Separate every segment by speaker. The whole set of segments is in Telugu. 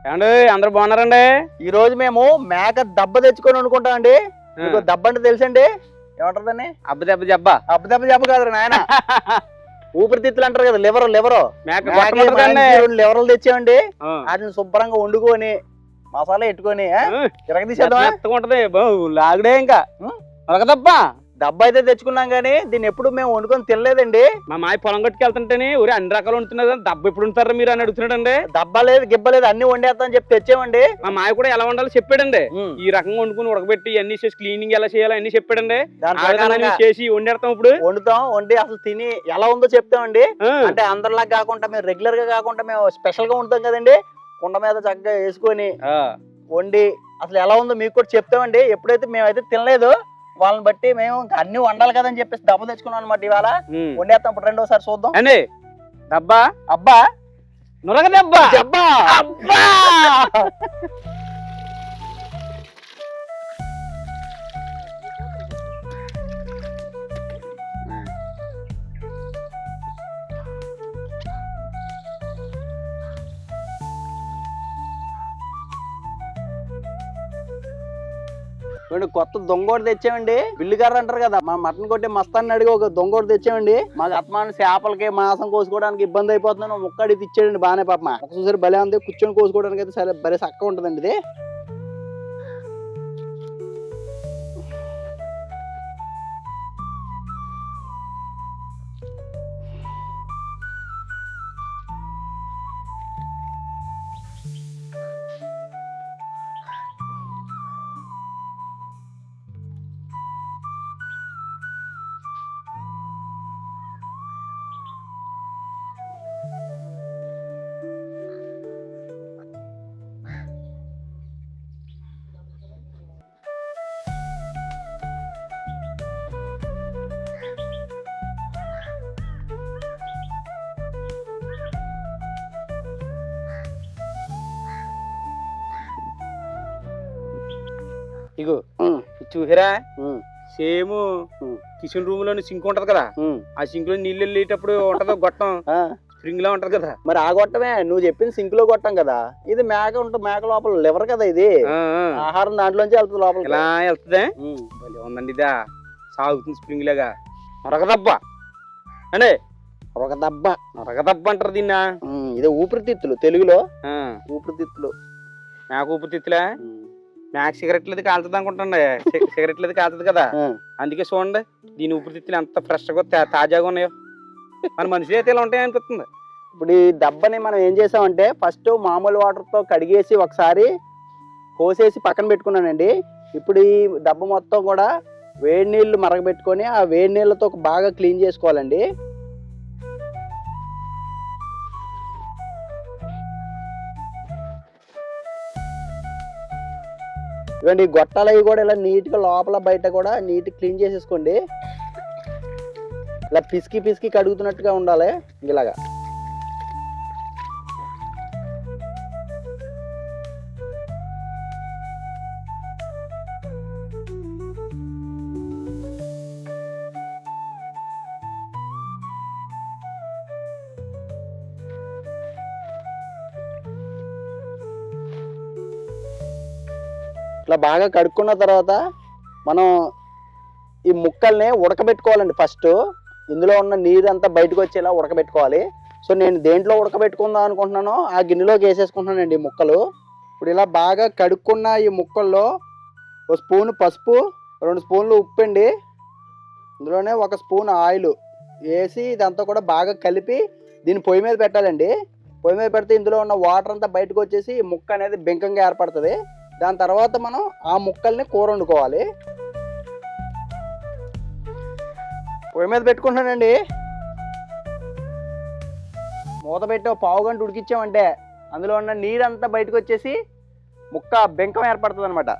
Speaker 1: ఏమండి అందరు బాగున్నారండి?
Speaker 2: ఈ రోజు మేము మేక దెబ్బ తెచ్చుకొని వండుకుంటామండి. మీకు దెబ్బ అంటే తెలుసండి? ఏమంటారు?
Speaker 1: అబ్బ దెబ్బ జబ్బా
Speaker 2: అబ్బ దెబ్బ చెప్ప కాదు నాయన, ఊపిరితిత్తులు అంటారు కదా, లివర్ రెండు లివర్లు తెచ్చామండి. వాటిని శుభ్రంగా వండుకొని మసాలా పెట్టుకొని
Speaker 1: తిరగదీసేద్దాం. లాగుడే ఇంకా దెబ్బ
Speaker 2: దెబ్బ అయితే తెచ్చుకున్నాం కానీ దీన్ని ఎప్పుడు మేము వండుకొని తినలేదండి.
Speaker 1: మా మాయ పొలం కట్టుకెళ్తుంటేనే ఊరే అన్ని రకాలు వండుతున్నారు. దెబ్బ ఎప్పుడు ఉంటారా మీరు అని అడుగుతున్నాడండి.
Speaker 2: దెబ్బ లేదు గిబ్బ లేదు అన్ని వండేస్తా అని చెప్పి తెచ్చామండి.
Speaker 1: మా మాయ కూడా ఎలా వండాలో చెప్పాడండి. ఈ రకంగా వండుకుని ఉడకబెట్టి అన్ని చేసి క్లీనింగ్ ఎలా చేయాలో అన్ని చెప్పాడండి. చేసి వండేస్తాం, ఇప్పుడు
Speaker 2: వండి అసలు తిని ఎలా ఉందో చెప్తామండి. అంటే అందరిలా కాకుండా మేము రెగ్యులర్ గా కాకుండా మేము స్పెషల్ గా వండుతాం కదండి. కుండ మీద చక్కగా వేసుకొని వండి అసలు ఎలా ఉందో మీకు కూడా చెప్తామండి. ఎప్పుడైతే మేమైతే తినలేదు వాళ్ళని బట్టి మేము అన్ని వండాలి కదని చెప్పేసి దెబ్బ తెచ్చుకున్నాం అనమాట. ఇవాళ వండేస్తాం. ఇప్పుడు రెండోసారి చూద్దాం
Speaker 1: అండి. దబ్బా
Speaker 2: అబ్బా
Speaker 1: నురగ దెబ్బ
Speaker 2: అబ్బా అబ్బా కొత్త దొంగోడు తెచ్చామండి. బిల్లుగారు అంటారు కదా, మా మటన్ కొట్టే మస్తాన్ని అడిగి ఒక దొంగోడు తెచ్చామండి. మాకు అత్మాన చేపలకి మాంసం కోసుకోవడానికి ఇబ్బంది అయిపోతున్నాను. ముక్కడి ఇచ్చాడండి బాగానే. పాప మా ఒకసారి భలే ఉంది. కూర్చొని కోసుకోవడానికి అయితే సరే భలే చక్కగా ఉంటుందండి ఇది.
Speaker 1: ఇగో చూసారా, సేమ్ కిచెన్ రూమ్ లోని సింక్ ఉంటది కదా, ఆ సింక్ లో నీళ్ళు వెళ్ళేటప్పుడు ఉంటది గొట్టం, స్ప్రింగ్ లా ఉంటది కదా.
Speaker 2: మరి ఆ గొట్టమే నువ్వు చెప్పింది సింక్ లో కొట్టాం కదా. ఇది మేక ఉంటుంది, మేక లోపల లివర్ కదా, ఇది ఆహారం దాంట్లోంచి వెళ్తుంది లోపల.
Speaker 1: ఇలా వెళ్తుందే ఉందండి. ఇదా సాగుతుంది స్ప్రింగ్ లాగా. నొరగదబ్బ అంటే నొరగదబ్బ అంటారు దీన్నా.
Speaker 2: ఇదే ఊపిరితిత్తులు తెలుగులో. ఊపిరితిత్తులు
Speaker 1: మేక ఊపిరితిత్తులే. నాకు సిగరెట్లది కాలుతుంది అనుకుంటండి. సిగరెట్లది కాలుతుంది కదా, అందుకే చూడండి దీని ఊపిరితిత్తులు ఎంత ఫ్రెష్ గా తాజాగా ఉన్నాయో. మన మనిషి అయితే ఇలా ఉంటాయి అనిపిస్తుంది.
Speaker 2: ఇప్పుడు ఈ దెబ్బని మనం ఏం చేసామంటే ఫస్ట్ మామూలు వాటర్ తో కడిగేసి ఒకసారి కోసేసి పక్కన పెట్టుకున్నానండి. ఇప్పుడు ఈ దెబ్బ మొత్తం కూడా వేడి నీళ్లు మరగబెట్టుకొని ఆ వేడి నీళ్ళతో బాగా క్లీన్ చేసుకోవాలండి. ఇవ్వండి గొట్టాలు అవి కూడా ఇలా నీట్గా లోపల బయట కూడా నీట్ క్లీన్ చేసేసుకోండి. ఇలా పిసికి పిసికి కడుగుతున్నట్టుగా ఉండాలి ఇలాగా. ఇట్లా బాగా కడుక్కున్న తర్వాత మనం ఈ ముక్కల్ని ఉడకబెట్టుకోవాలండి. ఫస్ట్ ఇందులో ఉన్న నీరు అంతా బయటకు వచ్చేలా ఉడకబెట్టుకోవాలి. సో నేను దేంట్లో ఉడకబెట్టుకుందాం అనుకుంటున్నానో ఆ గిన్నెలోకి వేసేసుకుంటున్నానండి ముక్కలు. ఇప్పుడు ఇలా బాగా కడుక్కున్న ఈ ముక్కల్లో ఒక స్పూన్ పసుపు, 2 స్పూన్లు ఉప్పు అండి, ఇందులోనే 1 స్పూన్ ఆయిల్ వేసి ఇదంతా కూడా బాగా కలిపి దీన్ని పొయ్యి మీద పెట్టాలండి. పొయ్యి మీద పెడితే ఇందులో ఉన్న వాటర్ అంతా బయటకు వచ్చేసి ఈ ముక్క అనేది బెంకంగా ఏర్పడుతుంది. దాని తర్వాత మనం ఆ ముక్కల్ని కూర వండుకోవాలి. పొయ్యి మీద పెట్టుకుంటున్నానండి. మూత పెట్టి 1/2 గంట ఉడికిచ్చామంటే అందులో ఉన్న నీరంతా బయటకు వచ్చేసి ముక్క బెంకం ఏర్పడుతుంది అనమాట.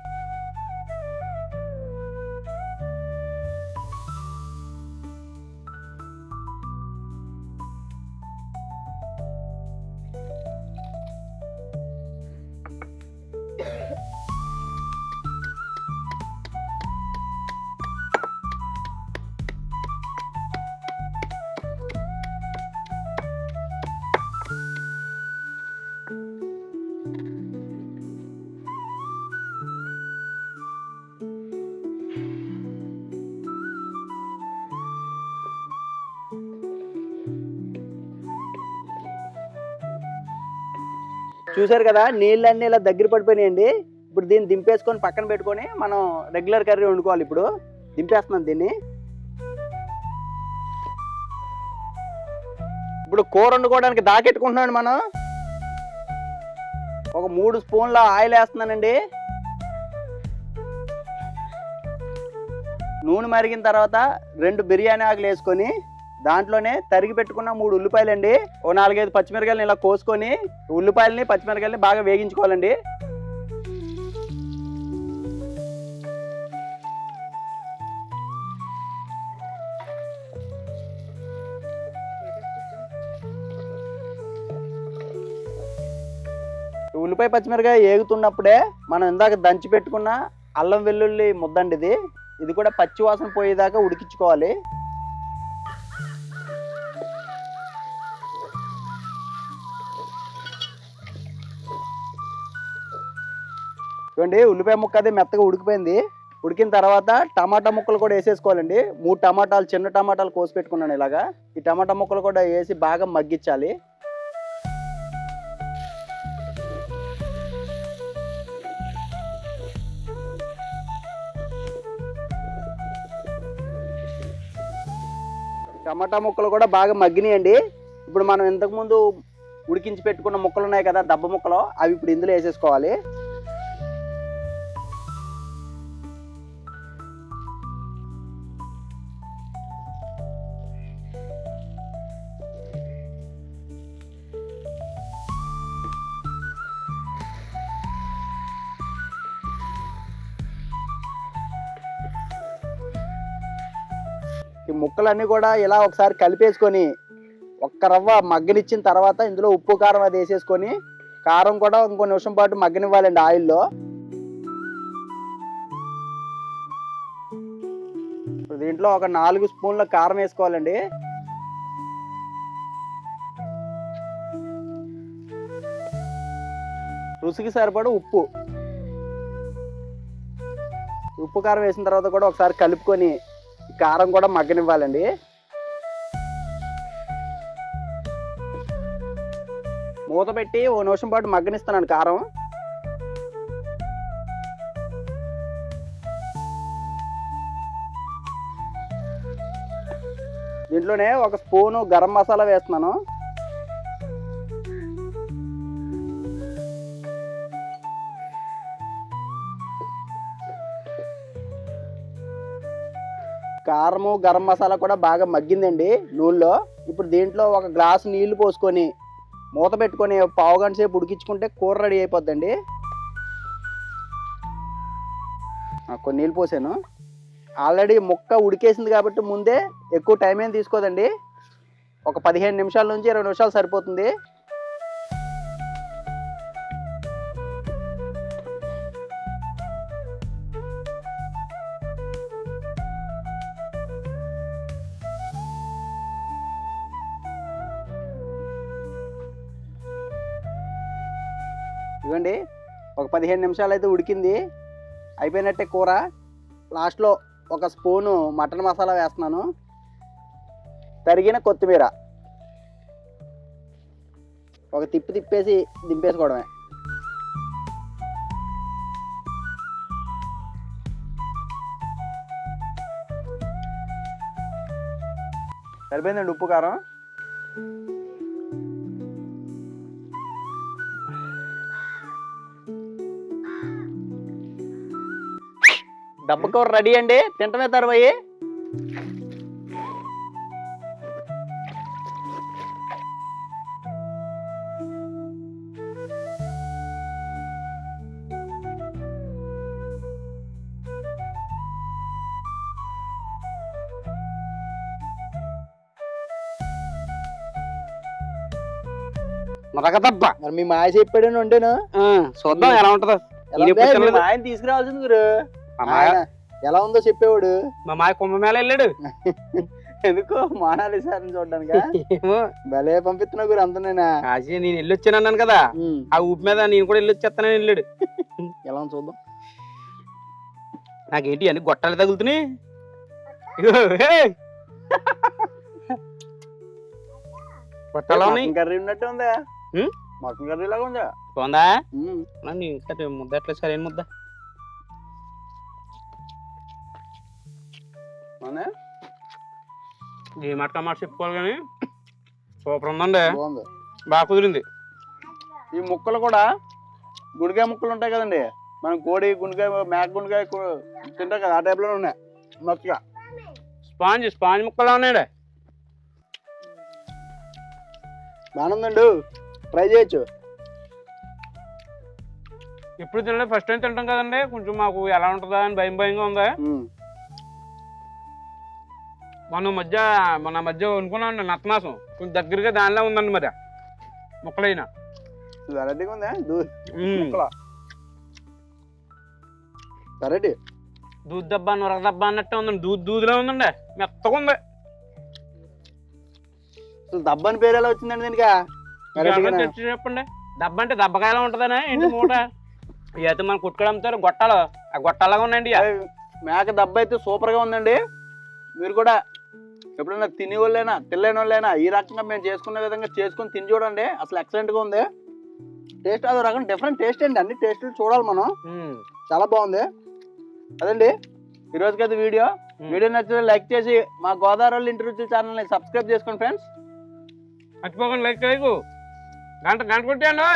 Speaker 2: చూసారు కదా నీళ్ళన్నీ ఇలా దగ్గర పడిపోయినాయండి. ఇప్పుడు దీన్ని దింపేసుకొని పక్కన పెట్టుకొని మనం రెగ్యులర్ కర్రీ వండుకోవాలి. ఇప్పుడు దింపేస్తున్నాం దీన్ని. ఇప్పుడు కూర వండుకోవడానికి దాకెట్టుకుంటున్నాడు. మనం ఒక 3 స్పూన్ల ఆయిల్ వేస్తున్నానండి. నూనె మరిగిన తర్వాత 2 బిర్యానీ ఆకులు వేసుకొని దాంట్లోనే తరిగి పెట్టుకున్న 3 ఉల్లిపాయలండి, ఓ 4-5 పచ్చిమిరకాయలను ఇలా కోసుకొని ఉల్లిపాయలని పచ్చిమిరకాయలని బాగా వేగించుకోవాలండి. ఉల్లిపాయ పచ్చిమిరకాయ ఏగుతున్నప్పుడే మనం ఇందాక దంచి పెట్టుకున్న అల్లం వెల్లుల్లి ముద్దండి ఇది కూడా పచ్చి వాసన పోయేదాకా ఉడికించుకోవాలి. చూడండి ఉల్లిపాయ ముక్క అది మెత్తగా ఉడికిపోయింది. ఉడికిన తర్వాత టమాటా ముక్కలు కూడా వేసేసుకోవాలండి. 3 టమాటాలు, చిన్న టమాటాలు కోసి పెట్టుకున్నాను ఇలాగా. ఈ టమాటా ముక్కలు కూడా వేసి బాగా మగ్గించాలి. టమాటా ముక్కలు కూడా బాగా మగ్గినాయండి. ఇప్పుడు మనం ఇంతకుముందు ఉడికించి పెట్టుకున్న ముక్కలు ఉన్నాయి కదా, దబ్బ ముక్కలు, అవి ఇప్పుడు ఇందులో వేసేసుకోవాలి. ఈ ముక్కలన్నీ కూడా ఇలా ఒకసారి కలిపేసుకొని ఒక్క రవ్వ మగ్గనిచ్చిన తర్వాత ఇందులో ఉప్పు కారం అది వేసేసుకొని కారం కూడా ఇంకో నిమిషం పాటు మగ్గనివ్వాలండి ఆయిల్లో. దీంట్లో ఒక 4 స్పూన్ల కారం వేసుకోవాలండి. రుచికి సరిపడ ఉప్పు కారం వేసిన తర్వాత కూడా ఒకసారి కలుపుకొని కారం కూడా మగ్గనివ్వాలండి. మూత పెట్టి ఓ నిమిషం పాటు మగ్గనిస్తున్నాను కారం. దీంట్లోనే ఒక స్పూను గరం మసాలా వేస్తున్నాను. కారము గరం మసాలా కూడా బాగా మగ్గిందండి నూనెలో. ఇప్పుడు దీంట్లో ఒక గ్లాసు నీళ్లు పోసుకొని మూత పెట్టుకొని 1/2 గంట సేపు ఉడికించుకుంటే కూర రెడీ అయిపోద్దండి. కొన్ని నీళ్ళు పోసాను. ఆల్రెడీ ముక్క ఉడికేసింది కాబట్టి ముందే ఎక్కువ టైం ఏం తీసుకోదండి. ఒక 15 నిమిషాల నుంచి 20 నిమిషాలు సరిపోతుంది. ఇవ్వండి, ఒక 15 నిమిషాలు అయితే ఉడికింది, అయిపోయినట్టే కూర. లాస్ట్లో ఒక స్పూను మటన్ మసాలా వేస్తున్నాను, తరిగిన కొత్తిమీర, ఒక తిప్పేసి దింపేసుకోవడమే. సరిపోయిందండి ఉప్పు కారం. దబ్బకూర రెడీ అండి, తింటమే తరువాయి.
Speaker 1: మరకదబ్బ
Speaker 2: మరి మీ మాయ చెప్పాడని వండాను,
Speaker 1: చూద్దాం ఎలా ఉంటుందో.
Speaker 2: ఆయన తీసుకురావాల్సింది గురు. ఎలా ఉందో చెప్పేవాడు.
Speaker 1: మా మాయ కుంభమేళ వెళ్ళాడు.
Speaker 2: ఎందుకో మానాలి సార్ చూడడానికి. భలే పంపిస్తున్నా గురు అంతనేనా.
Speaker 1: నేను వెళ్ళి వచ్చాను అన్నాను కదా, ఆ ఊపి మీద నేను కూడా వెళ్ళి వచ్చేస్తానని వెళ్ళాడు.
Speaker 2: ఎలా ఉంది చూద్దాం.
Speaker 1: నాకేంటి అన్ని గొట్టాలు తగులుతున్నాయి. గొట్టాలు ఉన్నాయి.
Speaker 2: కర్రీ ఉన్నట్టు ఉందా? మటన్ కర్రీ లాగా ఉందా?
Speaker 1: బాగుందా?
Speaker 2: ఉమ్.
Speaker 1: నన్ను ఇంకా ముద్ద ఎట్లా సరైన ముద్ద
Speaker 2: అవునా?
Speaker 1: ఏ మాట మాట చెప్పుకోవాలి కానీ సూపర్ ఉందండి,
Speaker 2: బాగుంది.
Speaker 1: బాగా కుదిరింది.
Speaker 2: ఈ ముక్కలు కూడా గుండెకాయ ముక్కలు ఉంటాయి కదండి, మనం కోడి గుండెకాయ మేక గుండెకాయ తింటాం కదా, ఆ టైప్లో ఉన్నాయి మస్తుగా.
Speaker 1: స్పాంజ్ ముక్కలా ఉన్నాయండి.
Speaker 2: బాగుందండి, ట్రై చేయొచ్చు.
Speaker 1: ఎప్పుడు తినలేదు, ఫస్ట్ టైం తింటాం కదండి, కొంచెం మాకు ఎలా ఉంటుందా అని భయంగా ఉంది. మొన్న మధ్య వండుకున్నాం నత్తమాసం, కొంచెం దగ్గరగా దానిలో ఉందండి మరి ముక్కలైనా
Speaker 2: వెరైటీగా ఉందా వెరైటీ.
Speaker 1: దూద్ దబ్బా నొరగ దబ్బా అన్నట్టే ఉందండి, దూదిలో ఉందండి, మెత్తగా ఉంది.
Speaker 2: అసలు దబ్బని పేరు ఎలా వచ్చిందండి దీనికి?
Speaker 1: తెచ్చి చెప్పండి. దబ్బ అంటే దబ్బకాయలా ఉంటుందనే ఏంటి మూట? అయితే మనం కుట్టుకొని అమ్ముతారు గొట్టాలు, ఆ గొట్టాలాగా ఉన్నాయండి.
Speaker 2: మేక దబ్బ అయితే సూపర్ గా ఉందండి. మీరు కూడా ఎప్పుడైనా తినే వాళ్ళైనా తినలేని వాళ్ళైనా ఈ రకంగా మేము చేసుకునే విధంగా చేసుకుని తిని చూడండి, అసలు ఎక్సలెంట్ గా ఉంది. టేస్ట్ అదో రకం డిఫరెంట్ టేస్ట్ అండి, అన్ని టేస్ట్లు చూడాలి మనం. చాలా బాగుంది. అదండి ఈ రోజుకైతే వీడియో నచ్చితే లైక్ చేసి మా గోదావరి ఇంటి రుచి ఛానల్ని సబ్స్క్రైబ్ చేసుకోండి ఫ్రెండ్స్.
Speaker 1: మర్చిపోకండి, లైక్ చేయకు, గంట కొట్టేయండి.